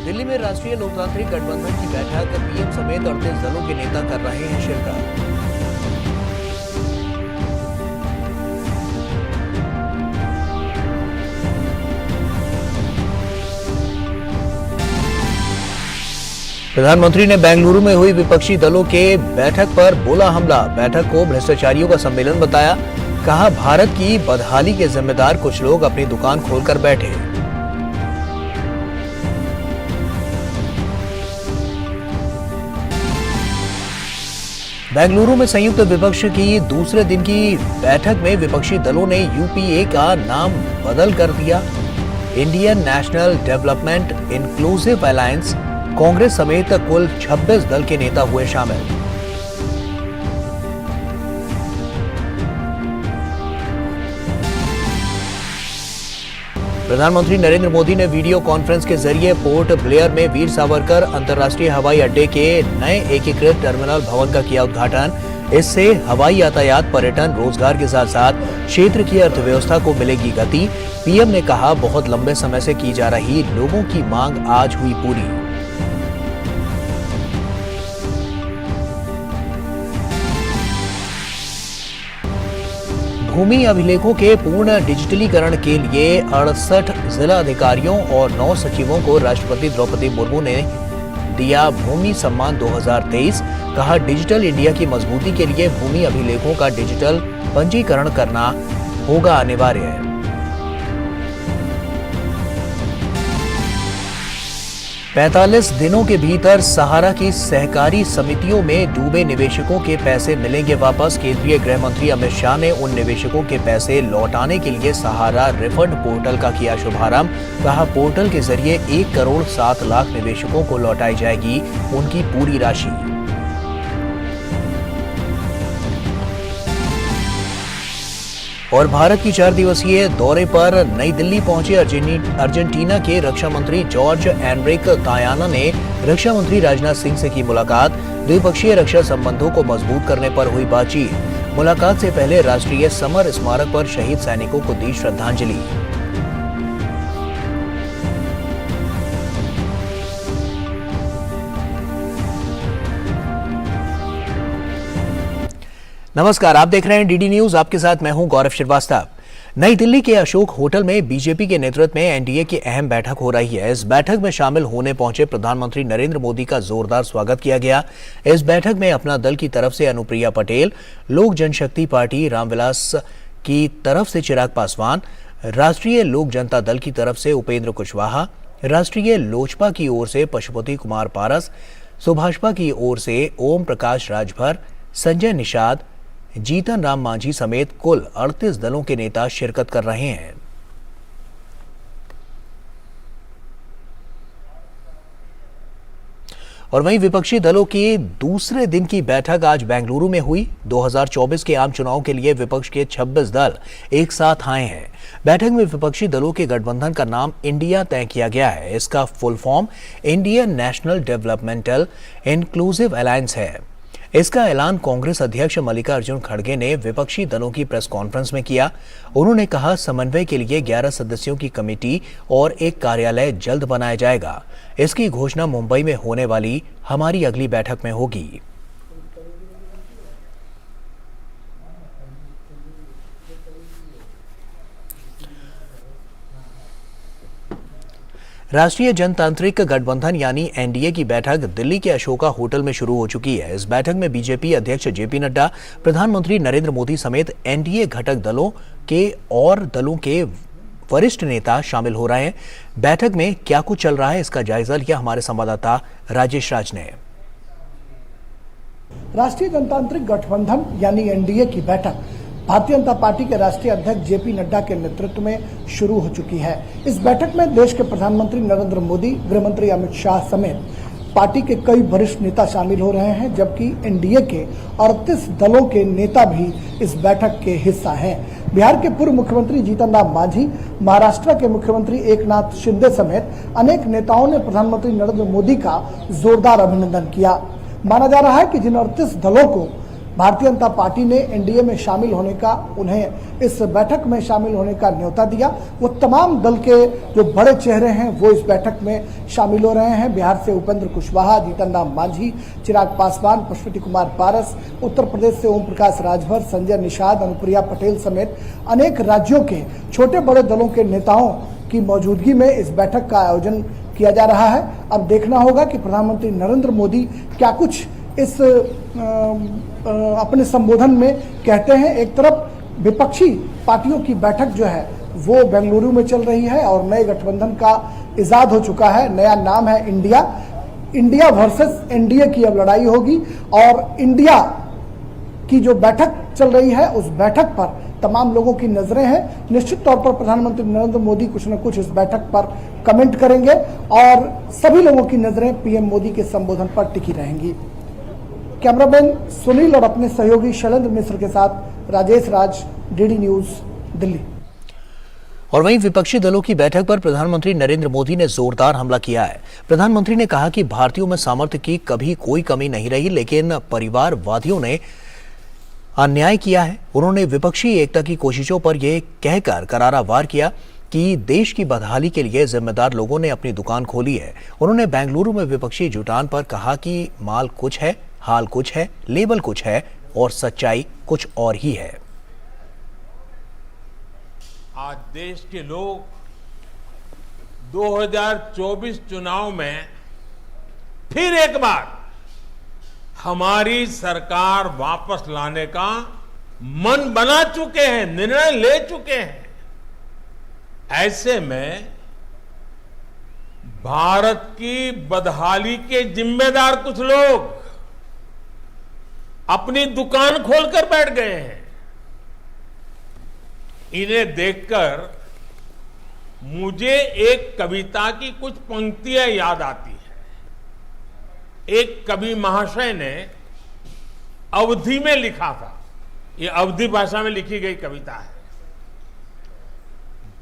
दिल्ली में राष्ट्रीय लोकतांत्रिक गठबंधन की बैठक, पीएम समेत 38 दलों के नेता कर रहे हैं शिरकत। प्रधानमंत्री ने बेंगलुरु में हुई विपक्षी दलों के बैठक पर बोला हमला। बैठक को भ्रष्टाचारियों का सम्मेलन बताया। कहा, भारत की बदहाली के जिम्मेदार कुछ लोग अपनी दुकान खोलकर बैठे। बेंगलुरु में संयुक्त विपक्ष की दूसरे दिन की बैठक में विपक्षी दलों ने यूपीए का नाम बदल कर दिया। Indian national development inclusive alliance. Congress समेत कुल 26 दल के नेता हुए शामिल। प्रधानमंत्री नरेंद्र मोदी ने वीडियो कॉन्फ्रेंस के जरिए पोर्ट ब्लेयर में वीर सावरकर अंतर्राष्ट्रीय हवाई अड्डे के नए एकीकृत टर्मिनल भवन का किया उद्घाटन। इससे हवाई यातायात, पर्यटन, रोजगार के साथ साथ क्षेत्र की अर्थव्यवस्था को मिलेगी गति। पीएम ने कहा, बहुत लंबे समय से की जा रही लोगों की मांग आज हुई पूरी। भूमि अभिलेखों के पूर्ण डिजिटलीकरण के लिए 68 जिला अधिकारियों और 9 सचिवों को राष्ट्रपति द्रौपदी मुर्मू ने दिया भूमि सम्मान 2023। कहा, डिजिटल इंडिया की मजबूती के लिए भूमि अभिलेखों का डिजिटल पंजीकरण करना होगा अनिवार्य। 45 दिनों के भीतर सहारा की सहकारी समितियों में डूबे निवेशकों के पैसे मिलेंगे वापस। केंद्रीय गृह मंत्री अमित शाह ने उन निवेशकों के पैसे लौटाने के लिए सहारा रिफंड पोर्टल का किया शुभारंभ। कहा, पोर्टल के जरिए 1 करोड़ 7 लाख निवेशकों को लौटाई जाएगी उनकी पूरी राशि। और भारत की 4 दिवसीय दौरे पर नई दिल्ली पहुंचे अर्जेंटीना के रक्षा मंत्री जॉर्ज एनरिक कायाना ने रक्षा मंत्री राजनाथ सिंह से की मुलाकात। द्विपक्षीय रक्षा संबंधों को मजबूत करने पर हुई बातचीत। मुलाकात से पहले राष्ट्रीय समर स्मारक पर शहीद सैनिकों को दी श्रद्धांजलि। नमस्कार, आप देख रहे हैं डीडी न्यूज। आपके साथ मैं हूं गौरव श्रीवास्तव। नई दिल्ली के अशोक होटल में बीजेपी के नेतृत्व में एनडीए की अहम बैठक हो रही है। इस बैठक में शामिल होने पहुंचे प्रधानमंत्री नरेंद्र मोदी का जोरदार स्वागत किया गया। इस बैठक में अपना दल की तरफ से अनुप्रिया पटेल, लोक जनशक्ति पार्टी रामविलास की तरफ से चिराग पासवान, राष्ट्रीय लोक जनता दल की तरफ से उपेंद्र कुशवाहा, राष्ट्रीय लोजपा की ओर से पशुपति कुमार पारस, सुभाषपा की ओर से ओम प्रकाश राजभर, संजय निषाद, जीतन राम मांझी समेत कुल 38 दलों के नेता शिरकत कर रहे हैं। और वहीं विपक्षी दलों की दूसरे दिन की बैठक आज बेंगलुरु में हुई। 2024 के आम चुनाव के लिए विपक्ष के 26 दल एक साथ आए हैं। बैठक में विपक्षी दलों के गठबंधन का नाम इंडिया तय किया गया है। इसका full form Indian national developmental inclusive alliance है। इसका ऐलान कांग्रेस अध्यक्ष मल्लिकार्जुन खड़गे ने विपक्षी दलों की प्रेस कॉन्फ्रेंस में किया। उन्होंने कहा, समन्वय के लिए 11 सदस्यों की कमेटी और एक कार्यालय जल्द बनाया जाएगा। इसकी घोषणा मुंबई में होने वाली हमारी अगली बैठक में होगी। राष्ट्रीय जनतांत्रिक गठबंधन यानी एनडीए की बैठक दिल्ली के अशोका होटल में शुरू हो चुकी है। इस बैठक में बीजेपी अध्यक्ष जेपी नड्डा, प्रधानमंत्री नरेंद्र मोदी समेत एनडीए घटक दलों के वरिष्ठ नेता शामिल हो रहे हैं। बैठक में क्या कुछ चल रहा है, इसका जायजा लिया हमारे संवाददाता राजेश राज ने। राष्ट्रीय जनतांत्रिक गठबंधन यानी एनडीए की बैठक भारतीय जनता पार्टी के राष्ट्रीय अध्यक्ष जेपी नड्डा के नेतृत्व में शुरू हो चुकी है। इस बैठक में देश के प्रधानमंत्री नरेंद्र मोदी, गृह मंत्री अमित शाह समेत पार्टी के कई वरिष्ठ नेता शामिल हो रहे हैं, जबकि एनडीए के 38 दलों के नेता भी इस बैठक के हिस्सा हैं। बिहार के पूर्व मुख्यमंत्री जीतन राम मांझी, महाराष्ट्र के मुख्यमंत्री एकनाथ शिंदे समेत अनेक नेताओं ने प्रधानमंत्री नरेंद्र मोदी का जोरदार अभिनंदन किया। माना जा रहा है कि जिन 38 दलों को भारतीय जनता पार्टी ने एनडीए में शामिल होने का, उन्हें इस बैठक में शामिल होने का न्योता दिया। वो तमाम दल के जो बड़े चेहरे हैं वो इस बैठक में शामिल हो रहे हैं। बिहार से उपेंद्र कुशवाहा, जीतन राम मांझी, चिराग पासवान, पशुपति कुमार पारस, उत्तर प्रदेश से ओम प्रकाश राजभर, संजय निषाद, अनुप्रिया पटेल समेत अनेक राज्यों के छोटे बड़े दलों के नेताओं की मौजूदगी में इस बैठक का आयोजन किया जा रहा है। अब देखना होगा कि प्रधानमंत्री नरेंद्र मोदी क्या कुछ इस अपने संबोधन में कहते हैं। एक तरफ विपक्षी पार्टियों की बैठक जो है वो बेंगलुरु में चल रही है और नए गठबंधन का इजाद हो चुका है। नया नाम है इंडिया वर्सेस एनडीए की अब लड़ाई होगी और इंडिया की जो बैठक चल रही है उस बैठक पर तमाम लोगों की नजरें हैं। निश्चित तौर पर प्रधानमंत्री नरेंद्र मोदी कुछ न कुछ इस बैठक पर कमेंट करेंगे और सभी लोगों की नजरें पीएम मोदी के संबोधन पर टिकी रहेंगी। कैमरामैन सुनील और अपने सहयोगी शैलेंद्र मिश्र के साथ राजेश राज, डीडी न्यूज, दिल्ली। और वहीं विपक्षी दलों की बैठक पर प्रधानमंत्री नरेंद्र मोदी ने जोरदार हमला किया है। प्रधानमंत्री ने कहा कि भारतीयों में सामर्थ्य की कभी कोई कमी नहीं रही, लेकिन परिवारवादियों ने अन्याय किया है। उन्होंने विपक्षी एकता की कोशिशों पर यह कहकर करारा वार किया कि देश की बदहाली के लिए जिम्मेदार लोगों ने अपनी दुकान खोली है। उन्होंने बेंगलुरु में विपक्षी जुटान पर कहा कि माल कुछ है, हाल कुछ है, लेबल कुछ है और सच्चाई कुछ और ही है। आज देश के लोग 2024 चुनाव में फिर एक बार हमारी सरकार वापस लाने का मन बना चुके हैं, निर्णय ले चुके हैं। ऐसे में भारत की बदहाली के जिम्मेदार कुछ लोग अपनी दुकान खोलकर बैठ गए हैं। इन्हें देखकर मुझे एक कविता की कुछ पंक्तियां याद आती है। एक कवि महाशय ने अवधी में लिखा था, ये अवधी भाषा में लिखी गई कविता है।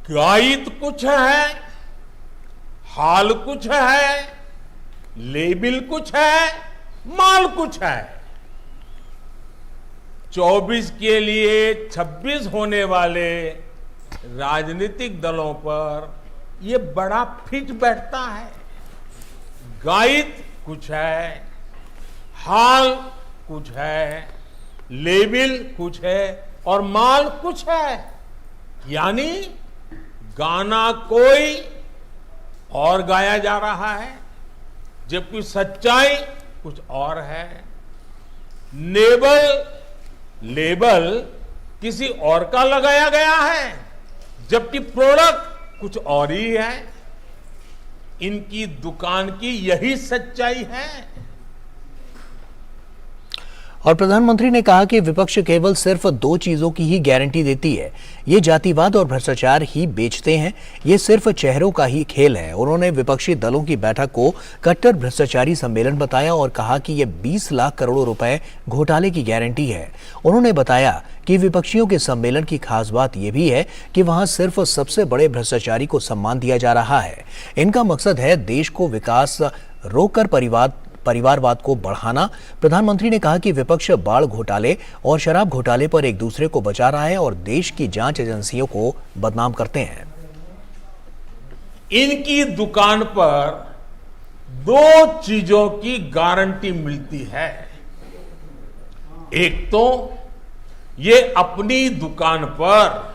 गायित कुछ है, हाल कुछ है, लेबिल कुछ है, माल कुछ है। 24 के लिए 26 होने वाले राजनीतिक दलों पर यह बड़ा फिट बैठता है। गायित कुछ है, हाल कुछ है, लेबिल कुछ है और माल कुछ है। यानी गाना कोई और गाया जा रहा है, जबकि सच्चाई कुछ और है। लेबल किसी और का लगाया गया है, जबकि प्रोडक्ट कुछ और ही है। इनकी दुकान की यही सच्चाई है। और प्रधानमंत्री ने कहा कि विपक्ष केवल सिर्फ दो चीजों की ही गारंटी देती है, ये जातिवाद और भ्रष्टाचार ही बेचते हैं। ये सिर्फ चेहरों का ही खेल है। उन्होंने विपक्षी दलों की बैठक को कट्टर भ्रष्टाचारी सम्मेलन बताया और कहा कि ये 20 लाख करोड़ रुपए घोटाले की गारंटी है। उन्होंने बताया कि विपक्षियों के सम्मेलन की खास बात यह भी है कि वहां सिर्फ सबसे बड़े भ्रष्टाचारी को सम्मान दिया जा रहा है। इनका मकसद है देश को विकास रोककर परिवारवाद को बढ़ाना। प्रधानमंत्री ने कहा कि विपक्ष बाढ़ घोटाले और शराब घोटाले पर एक दूसरे को बचा रहा है और देश की जांच एजेंसियों को बदनाम करते हैं। इनकी दुकान पर दो चीजों की गारंटी मिलती है। एक तो ये अपनी दुकान पर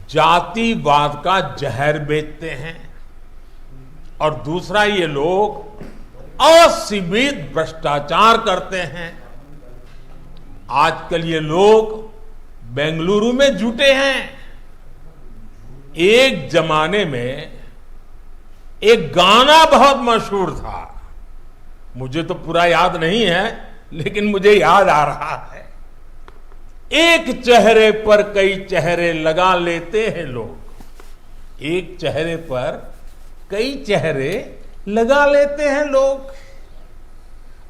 जातिवाद का जहर बेचते हैं और दूसरा ये लोग असीमित भ्रष्टाचार करते हैं। आजकल ये लोग बेंगलुरु में जुटे हैं। एक जमाने में एक गाना बहुत मशहूर था, मुझे तो पूरा याद नहीं है लेकिन मुझे याद आ रहा है। एक चेहरे पर कई चेहरे लगा लेते हैं लोग। एक चेहरे पर कई चेहरे लगा लेते हैं लोग।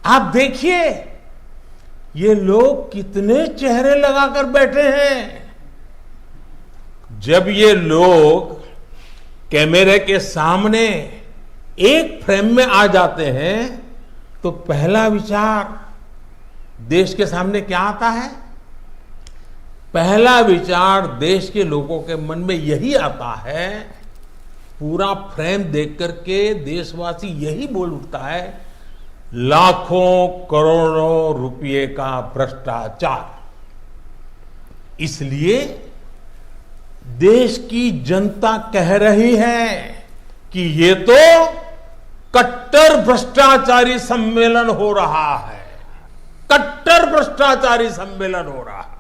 आप देखिए ये लोग कितने चेहरे लगाकर बैठे हैं। जब ये लोग कैमरे के सामने एक फ्रेम में आ जाते हैं तो पहला विचार देश के सामने क्या आता है? पहला विचार देश के लोगों के मन में यही आता है, पूरा फ्रेम देख करके देशवासी यही बोल उठता है, लाखों करोड़ों रुपए का भ्रष्टाचार। इसलिए देश की जनता कह रही है कि ये तो कट्टर भ्रष्टाचारी सम्मेलन हो रहा है, कट्टर भ्रष्टाचारी सम्मेलन हो रहा है।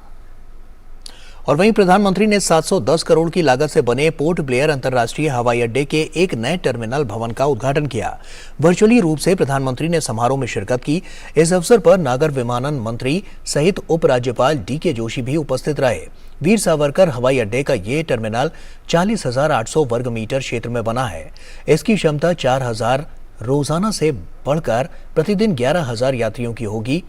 और वहीं प्रधानमंत्री ने 710 करोड़ की लागत से बने पोर्ट ब्लेयर अंतर्राष्ट्रीय हवाई अड्डे के एक नए टर्मिनल भवन का उद्घाटन किया। वर्चुअली रूप से प्रधानमंत्री ने समारोह में शिरकत की। इस अवसर पर नागर विमानन मंत्री सहित उपराज्यपाल डीके जोशी भी उपस्थित रहे। वीर सावरकर हवाई अड्डे का ये टर्मिनल 40,800 वर्ग मीटर क्षेत्र में बना है। इसकी क्षमता 4,000 रोजाना से बढ़कर प्रतिदिन 11,000 यात्रियों की होगी।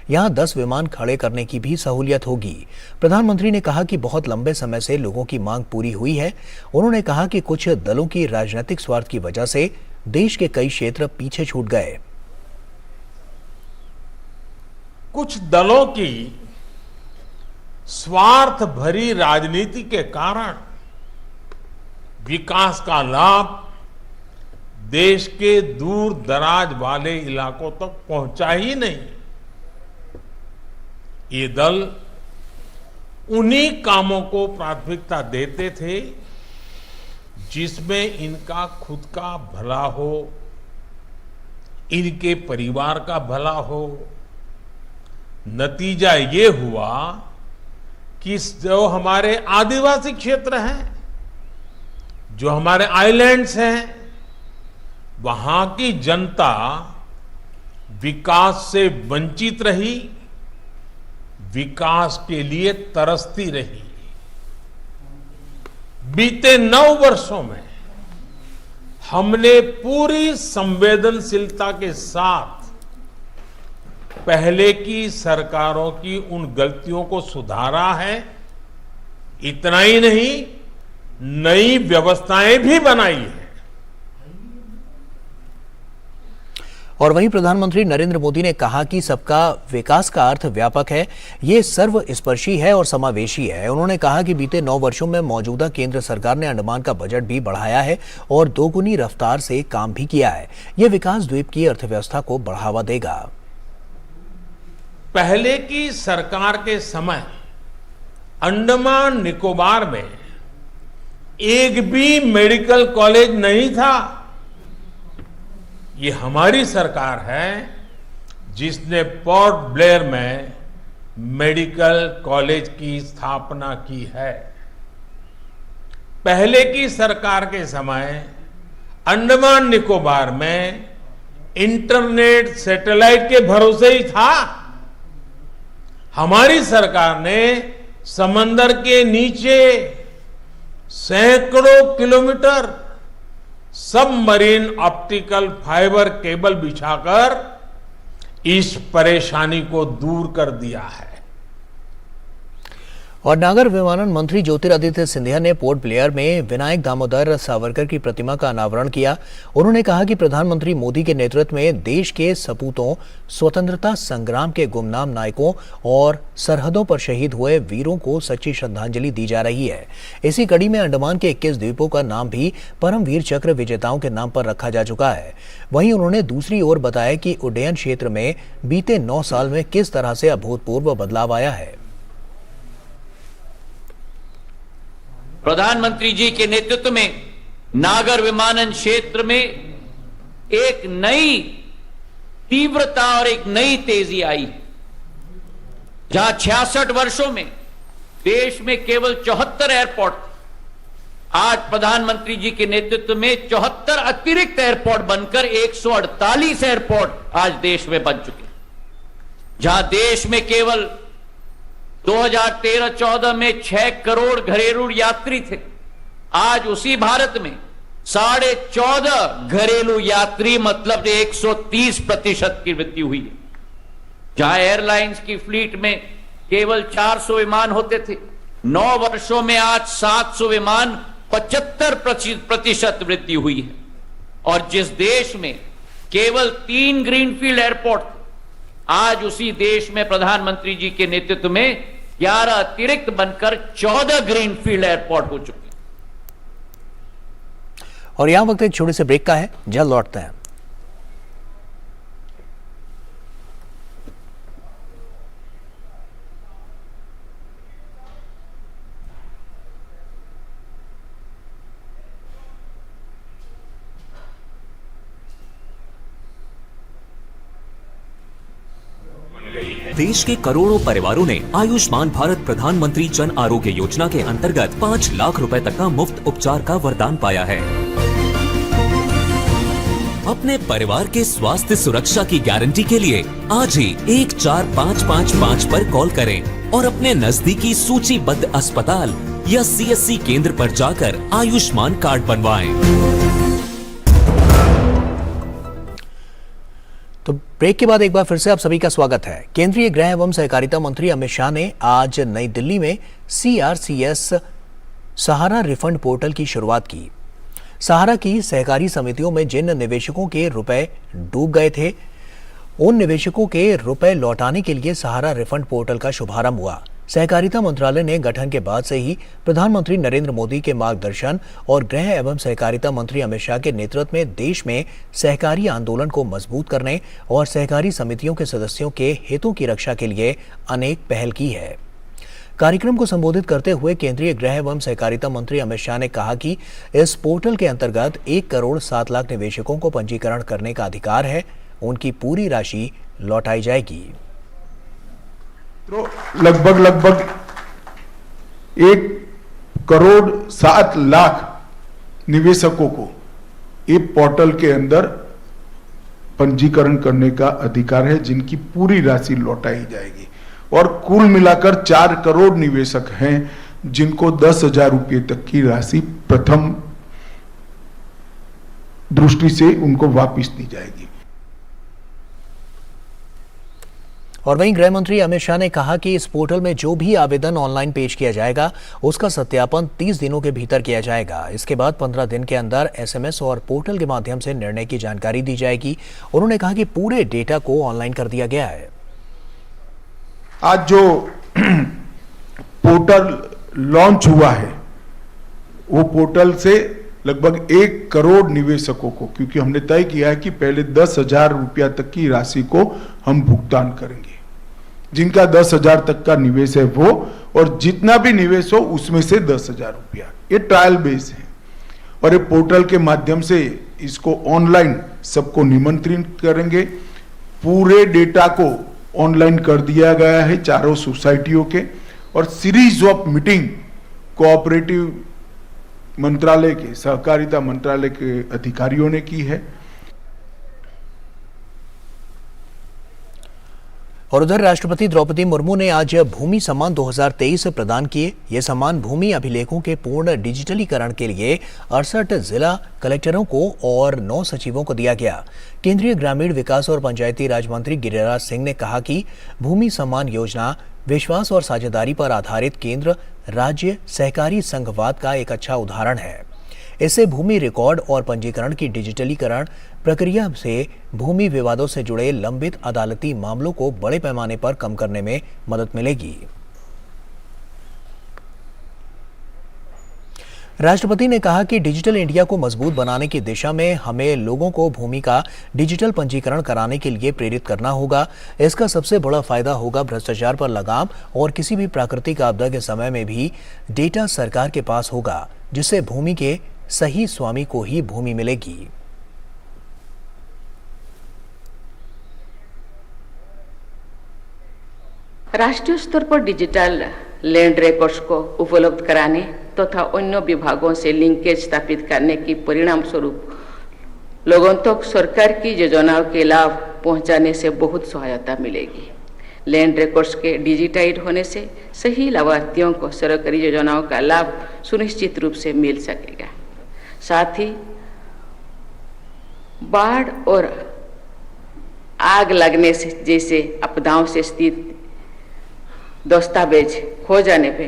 यहां 10 विमान खड़े करने की भी सहूलियत होगी। प्रधानमंत्री ने कहा कि बहुत लंबे समय से लोगों की मांग पूरी हुई है। उन्होंने कहा कि कुछ दलों की राजनीतिक स्वार्थ की वजह से देश के कई क्षेत्र पीछे छूट गए। कुछ दलों की स्वार्थ भरी राजनीति के कारण विकास का लाभ देश के दूर दराज वाले इलाकों तक पहुंचा ही नहीं। ये दल उन्हीं कामों को प्राथमिकता देते थे जिसमें इनका खुद का भला हो, इनके परिवार का भला हो। नतीजा ये हुआ कि जो हमारे आदिवासी क्षेत्र हैं, जो हमारे आइलैंड्स हैं, वहां की जनता विकास से वंचित रही, विकास के लिए तरसती रही। बीते 9 वर्षों में हमने पूरी संवेदनशीलता के साथ पहले की सरकारों की उन गलतियों को सुधारा है। इतना ही नहीं, नई व्यवस्थाएं भी बनाई है। और वहीं प्रधानमंत्री नरेंद्र मोदी ने कहा कि सबका विकास का अर्थ व्यापक है, ये सर्वस्पर्शी है और समावेशी है। उन्होंने कहा कि बीते 9 वर्षों में मौजूदा केंद्र सरकार ने अंडमान का बजट भी बढ़ाया है और दोगुनी रफ्तार से काम भी किया है। यह विकास द्वीप की अर्थव्यवस्था को बढ़ावा देगा। पहले की सरकार के समय अंडमान निकोबार में एक भी मेडिकल कॉलेज नहीं था। ये हमारी सरकार है जिसने पोर्ट ब्लेयर में मेडिकल कॉलेज की स्थापना की है। पहले की सरकार के समय अंडमान निकोबार में इंटरनेट सैटेलाइट के भरोसे ही था। हमारी सरकार ने समंदर के नीचे सैकड़ों kilometre submarine optical fibre cable बिछाकर इस परेशानी को दूर कर दिया है। और नागर विमानन मंत्री ज्योतिरादित्य सिंधिया ने पोर्ट ब्लेयर में विनायक दामोदर सावरकर की प्रतिमा का अनावरण किया। उन्होंने कहा कि प्रधानमंत्री मोदी के नेतृत्व में देश के सपूतों, स्वतंत्रता संग्राम के गुमनाम नायकों और सरहदों पर शहीद हुए वीरों को सच्ची श्रद्धांजलि दी जा रही है। इसी कड़ी में अंडमान के 21 द्वीपों का नाम भी परमवीर चक्र विजेताओं के नाम पर रखा जा चुका है। वहीं उन्होंने दूसरी ओर बताया कि उड्डयन क्षेत्र में बीते 9 साल में किस तरह से अभूतपूर्व बदलाव आया है। प्रधानमंत्री जी के नेतृत्व में नागर विमानन क्षेत्र में एक नई तीव्रता और एक नई तेजी आई, जहां 66 वर्षों में देश में केवल 74 एयरपोर्ट, आज प्रधानमंत्री जी के नेतृत्व में 74 अतिरिक्त एयरपोर्ट बनकर 148 एयरपोर्ट आज देश में बन चुके। जहां देश में केवल 2013-14 में 6 करोड़ घरेलू यात्री थे, आज उसी भारत में 14.5 घरेलू यात्री मतलब 130% की वृद्धि हुई है। जहां एयरलाइंस की फ्लीट में केवल 400 विमान होते थे, 9 वर्षों में आज 700 विमान 75% वृद्धि हुई है। और जिस देश में केवल 3 ग्रीनफील्ड एयरपोर्ट, आज उसी देश में प्रधानमंत्री जी के नेतृत्व में 11 अतिरिक्त बनकर 14 ग्रीनफील्ड एयरपोर्ट हो चुके हैं। और यहां वक्त एक छोटे से ब्रेक का है, जल्द लौटते हैं। देश के करोड़ों परिवारों ने आयुष्मान भारत प्रधानमंत्री जन आरोग्य योजना के अंतर्गत 5 लाख रुपए तक का मुफ्त उपचार का वरदान पाया है। अपने परिवार के स्वास्थ्य सुरक्षा की गारंटी के लिए आज ही 14555 पर कॉल करें और अपने नजदीकी सूचीबद्ध अस्पताल या CSC केंद्र पर जाकर आयुष्मान कार्ड बनवाएं। तो ब्रेक के बाद एक बार फिर से आप सभी का स्वागत है। केंद्रीय गृह एवं सहकारिता मंत्री अमित शाह ने आज नई दिल्ली में CRCS सहारा रिफंड पोर्टल की शुरुआत की। सहारा की सहकारी समितियों में जिन निवेशकों के रुपए डूब गए थे, उन निवेशकों के रुपए लौटाने के लिए सहारा रिफंड पोर्टल का शुभारंभ हुआ। सहकारिता मंत्रालय ने गठन के बाद से ही प्रधानमंत्री नरेंद्र मोदी के मार्गदर्शन और गृह एवं सहकारिता मंत्री अमित शाह के नेतृत्व में देश में सहकारी आंदोलन को मजबूत करने और सहकारी समितियों के सदस्यों के हितों की रक्षा के लिए अनेक पहल की है। कार्यक्रम को संबोधित करते हुए केंद्रीय गृह एवं सहकारिता मंत्री अमित शाह ने कहा कि इस पोर्टल के अंतर्गत 1 करोड़ 7 लाख निवेशकों को पंजीकरण करने का अधिकार है। उनकी पूरी राशि लौटाई जाएगी। तो लगभग 1 करोड़ 7 लाख निवेशकों को ये पोर्टल के अंदर पंजीकरण करने का अधिकार है, जिनकी पूरी राशि लौटाई जाएगी। और कुल मिलाकर 4 करोड़ निवेशक हैं जिनको 10,000 रुपये तक की राशि प्रथम दृष्टि से उनको वापस दी जाएगी। और वहीं गृह मंत्री अमित शाह ने कहा कि इस पोर्टल में जो भी आवेदन ऑनलाइन पेश किया जाएगा उसका सत्यापन 30 दिनों के भीतर किया जाएगा। इसके बाद 15 दिन के अंदर SMS और पोर्टल के माध्यम से निर्णय की जानकारी दी जाएगी। उन्होंने कहा कि पूरे डेटा को ऑनलाइन कर दिया गया है। आज जो पोर्टल लॉन्च हुआ है, वो पोर्टल से लगभग 1 करोड़ निवेशकों को, क्योंकि हमने तय किया है कि पहले 10,000 रुपया तक की राशि को हम भुगतान करेंगे। जिनका 10,000 तक का निवेश है वो, और जितना भी निवेश हो उसमें से 10,000 रुपया, ये ट्रायल बेस है। और ये पोर्टल के माध्यम से इसको ऑनलाइन सबको निमंत्रित करेंगे। पूरे डेटा को ऑनलाइन कर दिया गया है चारों सोसाइटियों के, और सीरीज ऑफ मीटिंग कोऑपरेटिव मंत्रालय के, सहकारिता मंत्रालय के अधिकारियों ने की है। और उधर राष्ट्रपति द्रौपदी मुर्मू ने आज भूमि सम्मान 2023 प्रदान किए। ये सम्मान भूमि अभिलेखों के पूर्ण डिजिटलीकरण के लिए 68 जिला कलेक्टरों को और 9 सचिवों को दिया गया। केंद्रीय ग्रामीण विकास और पंचायती राज मंत्री गिरिराज सिंह ने कहा कि भूमि सम्मान योजना विश्वास और साझेदारी पर आधारित केंद्र राज्य सहकारी संघवाद का एक अच्छा उदाहरण है। इससे भूमि रिकॉर्ड और पंजीकरण की डिजिटलीकरण प्रक्रिया से भूमि विवादों से जुड़े लंबित अदालती मामलों को बड़े पैमाने पर कम करने में मदद मिलेगी। राष्ट्रपति ने कहा कि डिजिटल इंडिया को मजबूत बनाने की दिशा में हमें लोगों को भूमि का डिजिटल पंजीकरण कराने के लिए प्रेरित करना होगा। इसका सबसे बड़ा फायदा होगा भ्रष्टाचार पर लगाम, और किसी भी प्राकृतिक आपदा के समय में भी डेटा सरकार के पास होगा, जिससे भूमि के सही स्वामी को ही भूमि मिलेगी। राष्ट्रीय स्तर पर डिजिटल लैंड रिकॉर्ड्स को उपलब्ध कराने तथा अन्य विभागों से लिंकेज स्थापित करने की परिणाम स्वरूप लोगों तक सरकार की योजनाओं के लाभ पहुंचाने से बहुत सहायता मिलेगी। लैंड रिकॉर्ड्स के डिजिटाइज होने से सही लाभार्थियों को सरकारी योजनाओं का लाभ सुनिश्चित रूप से मिल सकेगा। साथ ही बाढ़ और आग लगने से जैसे आपदाओं से स्थित दस्तावेज खो जाने पे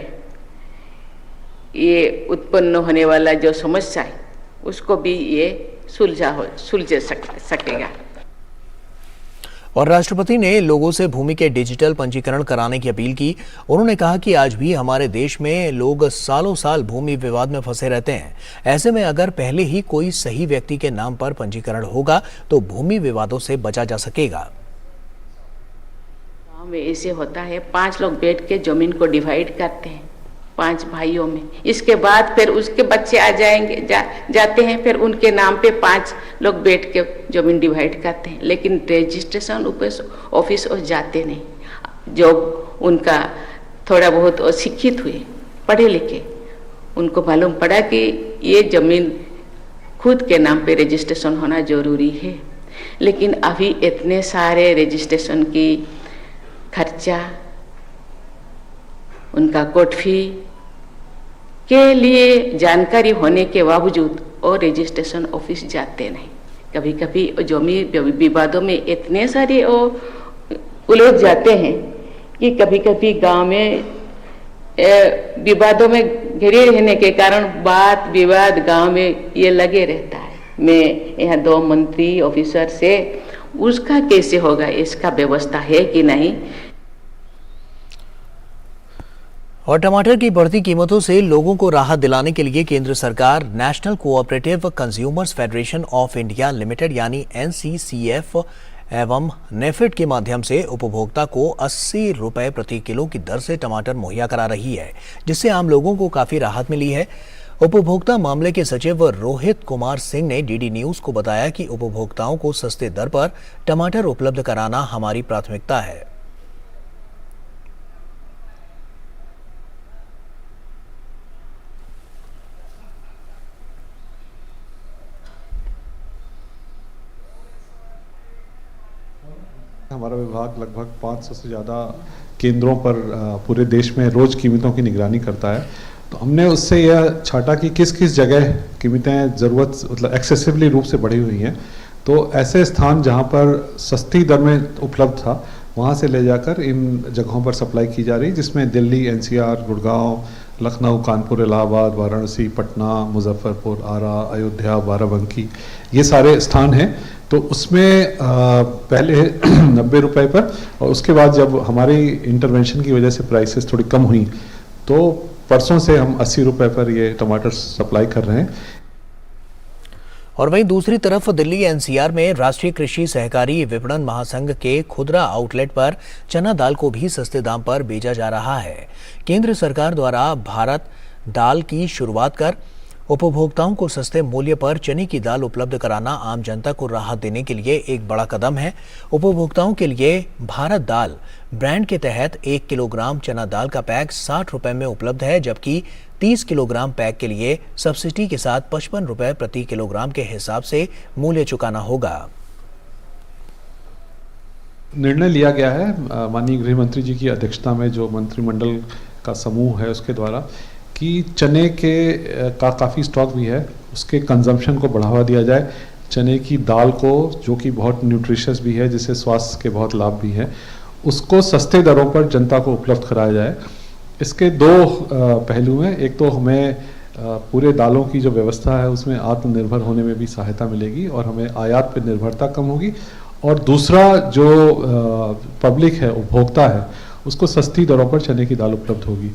ये उत्पन्न होने वाला जो समस्या है उसको भी ये सुलझ सकेगा। और राष्ट्रपति ने लोगों से भूमि के डिजिटल पंजीकरण कराने की अपील की। उन्होंने कहा कि आज भी हमारे देश में लोग सालों साल भूमि विवाद में फंसे रहते हैं। ऐसे में अगर पहले ही कोई सही व्यक्ति के नाम पर पंजीकरण होगा तो भूमि विवादों से बचा जा सकेगा। गाँव में ऐसे होता है, 5 लोग बैठ के जमीन को डिवाइड करते हैं 5 भाइयों में। इसके बाद फिर उसके बच्चे आ जाएंगे, जाते हैं, फिर उनके नाम पे 5 लोग बैठ के जमीन डिवाइड करते हैं, लेकिन रजिस्ट्रेशन ऑफिस और जाते नहीं। जो उनका थोड़ा बहुत शिक्षित हुए, पढ़े लिखे, उनको मालूम पड़ा कि ये जमीन खुद के नाम पे रजिस्ट्रेशन होना जरूरी है, लेकिन अभी इतने सारे रजिस्ट्रेशन की खर्चा, उनका कोर्ट फी के लिए जानकारी होने के बावजूद और रजिस्ट्रेशन ऑफिस जाते नहीं। कभी कभी जमीन विवादों में इतने सारे उलझ जाते हैं कि कभी कभी गांव में विवादों में घिरे रहने के कारण वाद विवाद गांव में ये लगे रहता है। मैं यहाँ 2 मंत्री ऑफिसर से उसका कैसे होगा, इसका व्यवस्था है कि नहीं। और टमाटर की बढ़ती कीमतों से लोगों को राहत दिलाने के लिए केंद्र सरकार national cooperative consumers federation of India limited यानी NCCF एवं नेफेड के माध्यम से उपभोक्ता को 80 रुपए प्रति किलो की दर से टमाटर मुहैया करा रही है, जिससे आम लोगों को काफी राहत मिली है। उपभोक्ता मामले के सचिव रोहित कुमार सिंह ने DD न्यूज को बताया कि उपभोक्ताओं को सस्ते दर पर टमाटर उपलब्ध कराना हमारी प्राथमिकता है। हमारा विभाग लगभग 500 से ज़्यादा केंद्रों पर पूरे देश में रोज़ कीमतों की निगरानी करता है। तो हमने उससे यह छाटा कि किस किस जगह कीमतें ज़रूरत मतलब एक्सेसिवली रूप से बढ़ी हुई हैं। तो ऐसे स्थान जहां पर सस्ती दर में उपलब्ध था वहां से ले जाकर इन जगहों पर सप्लाई की जा रही, जिसमें दिल्ली, NCR, गुड़गांव, लखनऊ, कानपुर, इलाहाबाद, वाराणसी, पटना, मुजफ्फरपुर, आरा, अयोध्या, बाराबंकी, ये सारे स्थान हैं। तो उसमें पहले 90 रुपए पर, और उसके बाद जब हमारी इंटरवेंशन की वजह से प्राइसेस थोड़ी कम हुई तो परसों से हम 80 रुपए पर ये टमाटर सप्लाई कर रहे हैं। और वहीं दूसरी तरफ दिल्ली NCR में राष्ट्रीय कृषि सहकारी विपणन महासंघ के खुदरा आउटलेट पर चना दाल को भी सस्ते दाम पर बेचा जा रहा है। केंद्र सरकार द्वारा भारत दाल की शुरुआत कर उपभोक्ताओं को सस्ते मूल्य पर चने की दाल उपलब्ध कराना आम जनता को राहत देने के लिए एक बड़ा कदम है। उपभोक्ताओं के लिए भारत दाल ब्रांड के तहत 1 किलोग्राम चना दाल का पैक 60 रुपए में उपलब्ध है, जबकि 30 किलोग्राम पैक के लिए सब्सिडी के साथ 55 रुपए प्रति किलोग्राम के हिसाब से मूल्य चुकाना होगा। निर्णय लिया गया है माननीय गृह मंत्री जी की अध्यक्षता में, जो मंत्रिमंडल का समूह है उसके द्वारा, कि चने के का काफ़ी स्टॉक भी है, उसके कंजम्पशन को बढ़ावा दिया जाए। चने की दाल को, जो कि बहुत न्यूट्रिशियस भी है, जिससे स्वास्थ्य के बहुत लाभ भी हैं, उसको सस्ते दरों पर जनता को उपलब्ध कराया जाए। इसके 2 पहलू हैं। एक तो हमें पूरे दालों की जो व्यवस्था है उसमें आत्मनिर्भर होने में भी सहायता मिलेगी और हमें आयात पर निर्भरता कम होगी, और दूसरा जो पब्लिक है, उपभोक्ता है, उसको सस्ती दरों पर चने की दाल उपलब्ध होगी।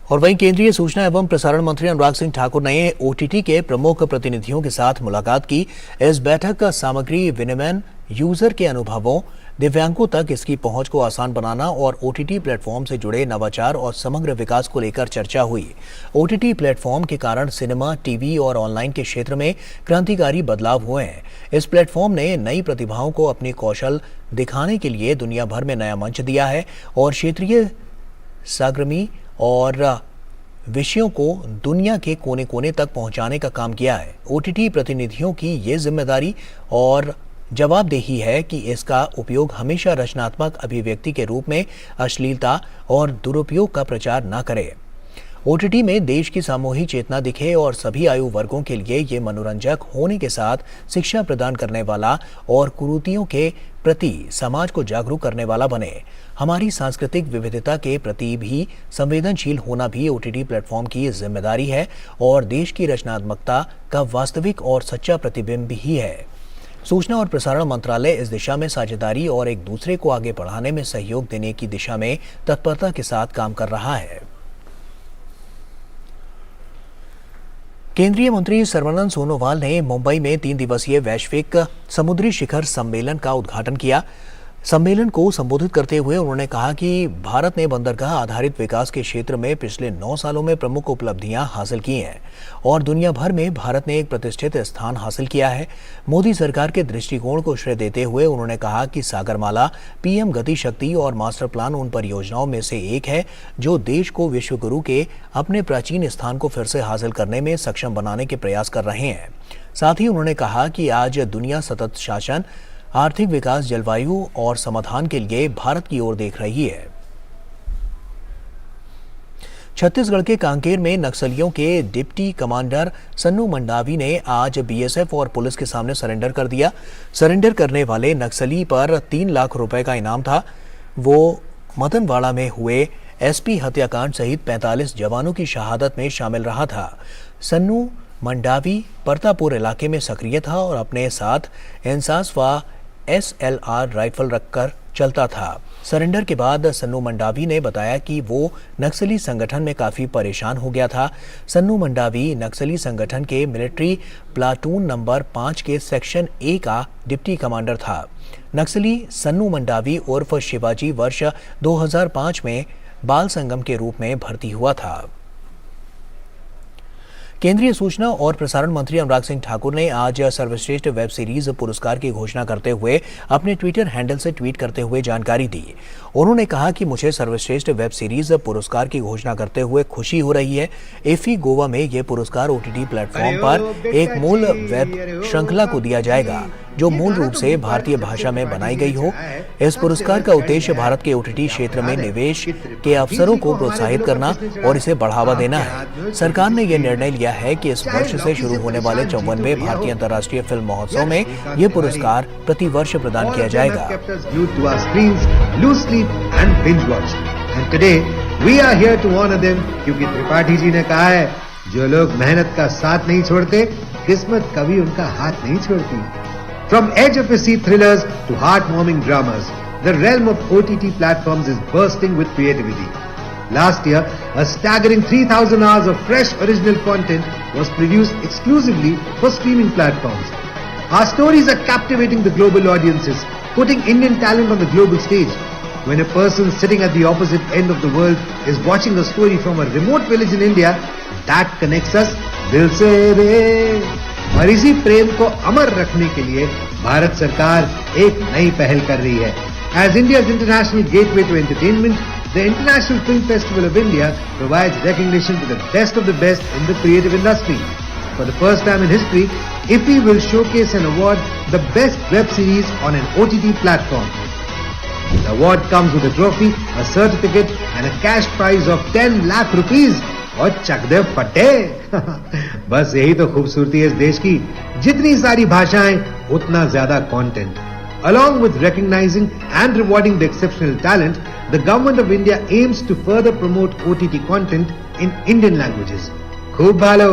और वहीं केंद्रीय सूचना एवं प्रसारण मंत्री अनुराग सिंह ठाकुर ने OTT के प्रमुख प्रतिनिधियों के साथ मुलाकात की। इस बैठक का सामग्री विनिमय, यूजर के अनुभवों, दिव्यांगों तक इसकी पहुंच को आसान बनाना और OTT प्लेटफॉर्म से जुड़े नवाचार और समग्र विकास को लेकर चर्चा हुई। OTT प्लेटफॉर्म के कारण सिनेमा, टीवी और ऑनलाइन के क्षेत्र में क्रांतिकारी बदलाव हुए हैं। इस प्लेटफॉर्म ने नई प्रतिभाओं को अपनी कौशल दिखाने के लिए दुनिया भर में नया मंच दिया है और क्षेत्रीय साग्रमी और विषयों को दुनिया के कोने कोने तक पहुंचाने का काम किया है। OTT प्रतिनिधियों की ये जिम्मेदारी और जवाबदेही है कि इसका उपयोग हमेशा रचनात्मक अभिव्यक्ति के रूप में अश्लीलता और दुरुपयोग का प्रचार न करे। OTT में देश की सामूहिक चेतना दिखे और सभी आयु वर्गों के लिए ये मनोरंजक होने के साथ शिक्षा प्रदान करने वाला और कुरीतियों के प्रति समाज को जागरूक करने वाला बने। हमारी सांस्कृतिक विविधता के प्रति भी संवेदनशील होना भी OTT प्लेटफॉर्म की जिम्मेदारी है और देश की रचनात्मकता का वास्तविक और सच्चा प्रतिबिंब ही है। सूचना और प्रसारण मंत्रालय इस दिशा में साझेदारी और एक दूसरे को आगे बढ़ाने में सहयोग देने की दिशा में तत्परता के साथ काम कर रहा है। केंद्रीय मंत्री सर्बानंद सोनोवाल ने मुंबई में 3 दिवसीय वैश्विक समुद्री शिखर सम्मेलन का उद्घाटन किया। सम्मेलन को संबोधित करते हुए उन्होंने कहा कि भारत ने बंदरगाह आधारित विकास के क्षेत्र में पिछले 9 सालों में प्रमुख उपलब्धियां हासिल की हैं और दुनिया भर में भारत ने एक प्रतिष्ठित स्थान हासिल किया है। मोदी सरकार के दृष्टिकोण को श्रेय देते हुए उन्होंने कहा कि सागरमाला, पीएम गति शक्ति और मास्टर प्लान उन परियोजनाओं में से एक है जो देश को विश्व गुरु के अपने प्राचीन स्थान को फिर से हासिल करने में सक्षम बनाने के प्रयास कर रहे हैं। साथ ही उन्होंने कहा कि आज दुनिया सतत शासन, आर्थिक विकास, जलवायु और समाधान के लिए भारत की ओर देख रही है। छत्तीसगढ़ के कांकेर में नक्सलियों के डिप्टी कमांडर सन्नू मंडावी ने आज बीएसएफ और पुलिस के सामने सरेंडर कर दिया। सरेंडर करने वाले नक्सली पर 3 लाख रुपए का इनाम था। वो मदनवाड़ा में हुए एसपी हत्याकांड सहित 45 जवानों की शहादत में शामिल रहा था। सन्नू मंडावी परतापुर इलाके में सक्रिय था और अपने साथ इंसास व SLR राइफल रखकर चलता था। सरेंडर के बाद सन्नू मंडावी ने बताया कि वो नक्सली संगठन में काफी परेशान हो गया था। सन्नू मंडावी नक्सली संगठन के मिलिट्री प्लाटून नंबर 5 के सेक्शन A का डिप्टी कमांडर था। नक्सली सन्नू मंडावी उर्फ शिवाजी वर्ष 2005 में बाल संगम के रूप में भर्ती हुआ था। केंद्रीय सूचना और प्रसारण मंत्री अनुराग सिंह ठाकुर ने आज सर्वश्रेष्ठ वेब सीरीज पुरस्कार की घोषणा करते हुए अपने ट्विटर हैंडल से ट्वीट करते हुए जानकारी दी। उन्होंने कहा कि मुझे सर्वश्रेष्ठ वेब सीरीज पुरस्कार की घोषणा करते हुए खुशी हो रही है। एफी गोवा में यह पुरस्कार OTT प्लेटफॉर्म पर एक मूल वेब श्रृंखला को दिया जाएगा जो मूल रूप से भारतीय भाषा में बनाई गई हो। इस पुरस्कार का उद्देश्य भारत के OTT क्षेत्र में निवेश के अवसरों को प्रोत्साहित करना और इसे बढ़ावा देना है। सरकार ने यह निर्णय लिया है कि इस वर्ष से शुरू होने वाले 54वें भारतीय अंतर्राष्ट्रीय फिल्म महोत्सव में यह पुरस्कार प्रति वर्ष प्रदान किया जाएगा। क्योंकि त्रिपाठी जी ने कहा है, जो लोग मेहनत का साथ नहीं छोड़ते, किस्मत कभी उनका हाथ नहीं छोड़ती। From edge of your seat thrillers to heartwarming dramas, the realm of OTT platforms is bursting with creativity. Last year, a staggering 3,000 hours of fresh original content was produced exclusively for streaming platforms. Our stories are captivating the global audiences, putting Indian talent on the global stage. When a person sitting at the opposite end of the world is watching a story from a remote village in India, that connects us दिल से रे। और इसी प्रेम को अमर रखने के लिए भारत सरकार एक नई पहल कर रही है। As India's international gateway to entertainment, the International Film Festival of India provides recognition to the best of the best in the creative industry. For the first time in history, IFFI will showcase and award the best web series on an OTT platform. The award comes with a trophy, a certificate and a cash prize of 10 lakh rupees. और चक दे फटे। बस यही तो खूबसूरती है इस देश की, जितनी सारी भाषाएं उतना ज्यादा content. Along with recognizing and rewarding the exceptional talent, the Government of India aims to further promote OTT content in Indian languages. खूब भालो,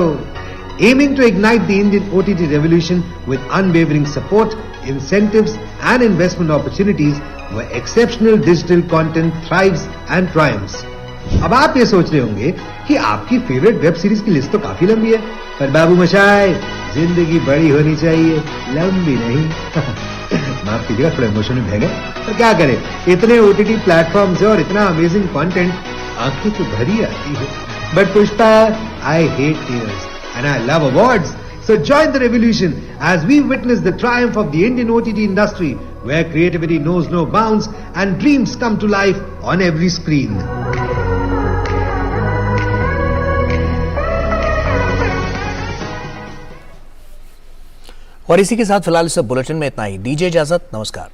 aiming to ignite the Indian OTT revolution with unwavering support, incentives and investment opportunities where exceptional digital content thrives and triumphs. अब आप ये सोच रहे होंगे कि आपकी फेवरेट वेब सीरीज की लिस्ट तो काफी लंबी है, पर बाबू मशाय, जिंदगी बड़ी होनी चाहिए, लंबी नहीं। माफ कीजिएगा, थोड़ा इमोशन में बह गए, पर क्या करें, इतने OTT प्लेटफॉर्म्स और इतना अमेजिंग कंटेंट, आंखें तो भरी आती है। But Pushpa, I hate tears and I love awards. So join the revolution as we witness the triumph of the Indian OTT industry, where creativity knows no bounds and dreams come to life on every screen. और इसी के साथ फिलहाल इस bulletin में इतना ही। दीजिए इजाजत, नमस्कार।